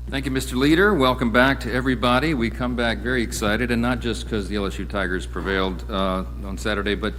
Thank you, Mr. Leader. Welcome back to everybody. We come back very excited, and not just because the LSU Tigers prevailed on Saturday, but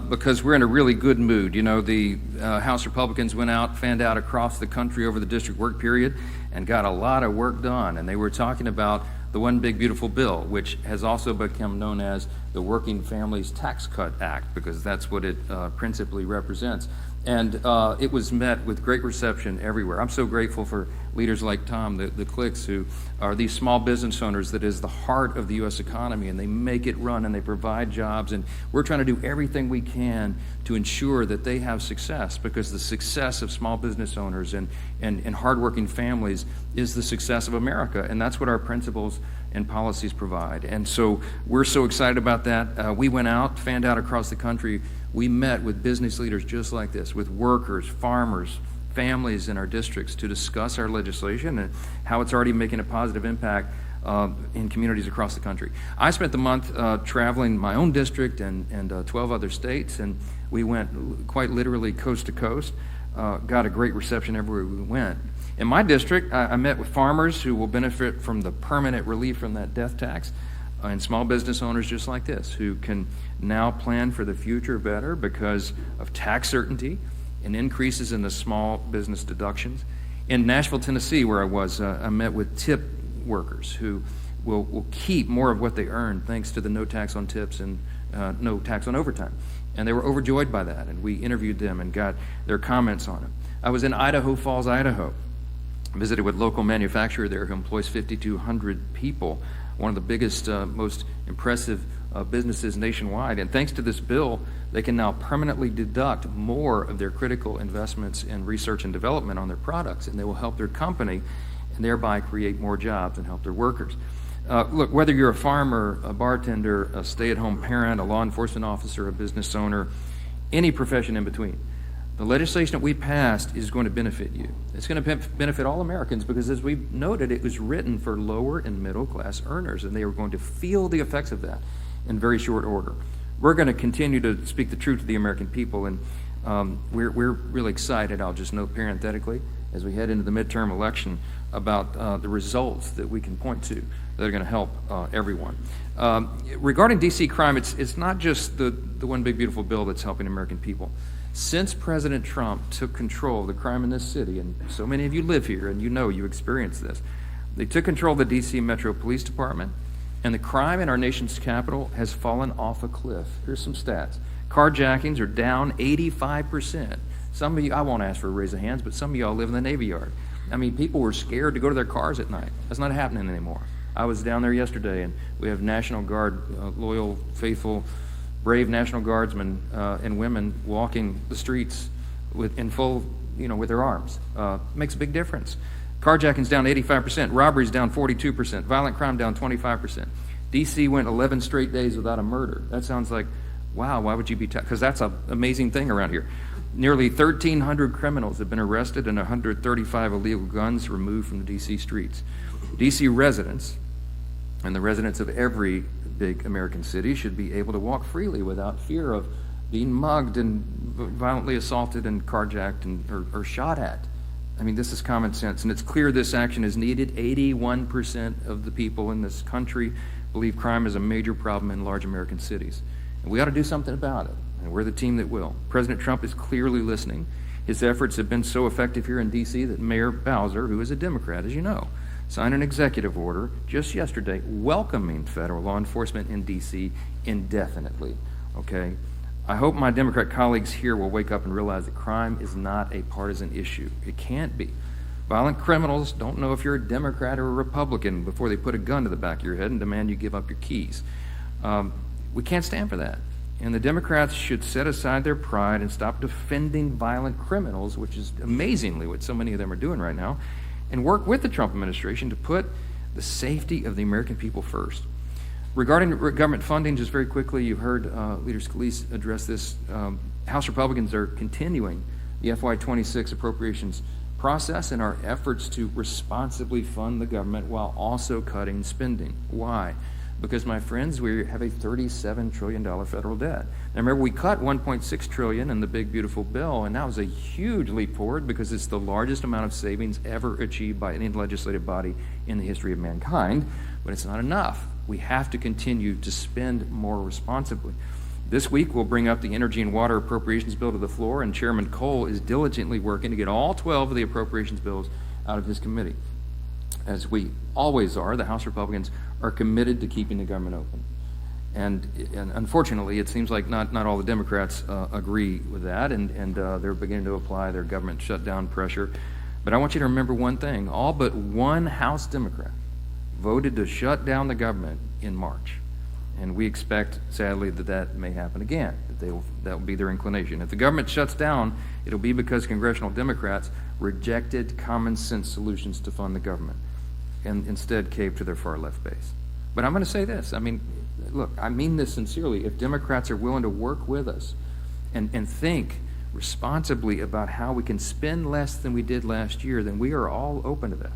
because we're in a really good mood. You know, the House Republicans went out, fanned out across the country over the district work period, and got a lot of work done. And they were talking about the One Big Beautiful Bill, which has also become known as the Working Families Tax Cut Act, because that's what it principally represents. And it was met with great reception everywhere. I'm so grateful for leaders like Tom, the Clicks, who are these small business owners that is the heart of the U.S. economy, and they make it run and they provide jobs. And we're trying to do everything we can to ensure that they have success, because the success of small business owners and hardworking families is the success of America. And that's what our principles and policies provide. And so we're so excited about that. We went out, fanned out across the country. We met with business leaders just like this, with workers, farmers, families in our districts, to discuss our legislation and how it's already making a positive impact in communities across the country. I spent the month traveling my own district and 12 other states, and we went quite literally coast to coast, got a great reception everywhere we went. In my district, I met with farmers who will benefit from the permanent relief from that death tax, and small business owners just like this, who can now plan for the future better because of tax certainty and increases in the small business deductions. In Nashville, Tennessee, where I was, I met with tip workers who will keep more of what they earn thanks to the no tax on tips and no tax on overtime. And they were overjoyed by that, and we interviewed them and got their comments on it. I was in Idaho Falls, Idaho. I visited with a local manufacturer there who employs 5,200 people, one of the biggest, most impressive businesses nationwide. And thanks to this bill, they can now permanently deduct more of their critical investments in research and development on their products, and they will help their company and thereby create more jobs and help their workers. Look, whether you're a farmer, a bartender, a stay-at-home parent, a law enforcement officer, a business owner, any profession in between, the legislation that we passed is going to benefit you. It's going to benefit all Americans because, as we noted, it was written for lower and middle class earners, and they are going to feel the effects of that in very short order. We're going to continue to speak the truth to the American people, and we're really excited, I'll just note parenthetically, as we head into the midterm election, about the results that we can point to that are going to help everyone. Regarding D.C. crime, it's not just the One Big Beautiful Bill that's helping American people. Since President Trump took control of the crime in this city, and so many of you live here and you experience this, they took control of the D.C. Metro Police Department, and the crime in our nation's capital has fallen off a cliff. Here's some stats. Carjackings are down 85%. Some of you, I won't ask for a raise of hands, but some of y'all live in the Navy Yard. I mean, people were scared to go to their cars at night. That's not happening anymore. I was down there yesterday, and we have National Guard, loyal, faithful, brave National Guardsmen and women walking the streets with their arms. Makes a big difference. Carjacking's down 85%, robberies down 42%, violent crime down 25%. D.C. went 11 straight days without a murder. That sounds like, wow, why would you be because that's an amazing thing around here. Nearly 1,300 criminals have been arrested and 135 illegal guns removed from the D.C. streets. D.C. residents, and the residents of every big American city, should be able to walk freely without fear of being mugged and violently assaulted and carjacked or shot at. I mean, this is common sense, and it's clear this action is needed. 81% of the people in this country believe crime is a major problem in large American cities, and we ought to do something about it, and we're the team that will. President Trump is clearly listening. His efforts have been so effective here in D.C. that Mayor Bowser, who is a Democrat, as you know, signed an executive order just yesterday welcoming federal law enforcement in D.C. indefinitely, okay? I hope my Democrat colleagues here will wake up and realize that crime is not a partisan issue. It can't be. Violent criminals don't know if you're a Democrat or a Republican before they put a gun to the back of your head and demand you give up your keys. We can't stand for that. And the Democrats should set aside their pride and stop defending violent criminals, which is amazingly what so many of them are doing right now, and work with the Trump administration to put the safety of the American people first. Regarding government funding, just very quickly, you heard Leader Scalise address this. House Republicans are continuing the FY26 appropriations process in our efforts to responsibly fund the government while also cutting spending. Why? Because, my friends, we have a $37 trillion federal debt. Now, remember, we cut $1.6 trillion in the big, beautiful bill, and that was a huge leap forward because it's the largest amount of savings ever achieved by any legislative body in the history of mankind, but it's not enough. We have to continue to spend more responsibly. This week, we'll bring up the Energy and Water Appropriations Bill to the floor, and Chairman Cole is diligently working to get all 12 of the appropriations bills out of his committee. As we always are, the House Republicans are committed to keeping the government open. And unfortunately, it seems like not all the Democrats agree with that, and they're beginning to apply their government shutdown pressure. But I want you to remember one thing. All but one House Democrat voted to shut down the government in March. And we expect, sadly, that may happen again. That will be their inclination. If the government shuts down, it'll be because congressional Democrats rejected common sense solutions to fund the government and instead caved to their far left base. But I'm going to say this. I mean, look, I mean this sincerely. If Democrats are willing to work with us and think responsibly about how we can spend less than we did last year, then we are all open to that.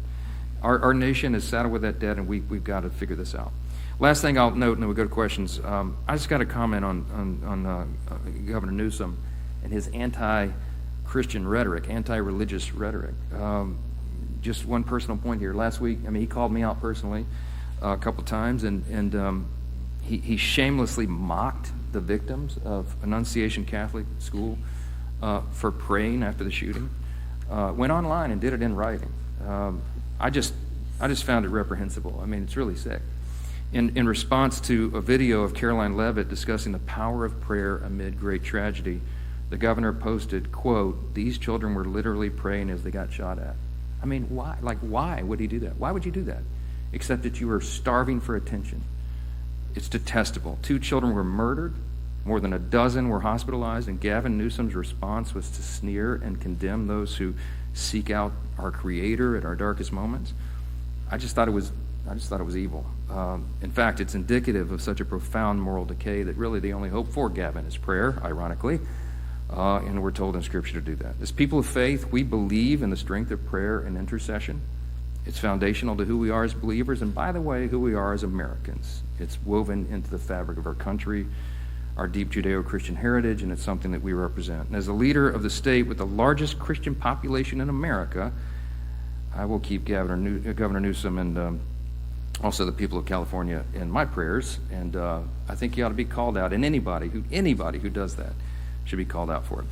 Our nation is saddled with that debt, and we've got to figure this out. Last thing I'll note, and then we'll go to questions. I just got a comment on Governor Newsom and his anti-Christian rhetoric, anti-religious rhetoric. Just one personal point here. Last week, I mean, he called me out personally a couple times, and he shamelessly mocked the victims of Annunciation Catholic School for praying after the shooting. Went online and did it in writing. I just found it reprehensible. I mean, it's really sick. In response to a video of Caroline Leavitt discussing the power of prayer amid great tragedy, the governor posted, quote, "These children were literally praying as they got shot at." I mean, why? Like, why would he do that? Why would you do that? Except that you were starving for attention. It's detestable. 2 children were murdered. More than a dozen were hospitalized, and Gavin Newsom's response was to sneer and condemn those who seek out our Creator at our darkest moments. I just thought it was evil. In fact, it's indicative of such a profound moral decay that really the only hope for Gavin is prayer, ironically, and we're told in Scripture to do that. As people of faith, we believe in the strength of prayer and intercession. It's foundational to who we are as believers, and by the way, who we are as Americans. It's woven into the fabric of our country, our deep Judeo-Christian heritage, and it's something that we represent. And as a leader of the state with the largest Christian population in America, I will keep Governor Newsom and also the people of California in my prayers, and I think he ought to be called out, and anybody who does that should be called out for it.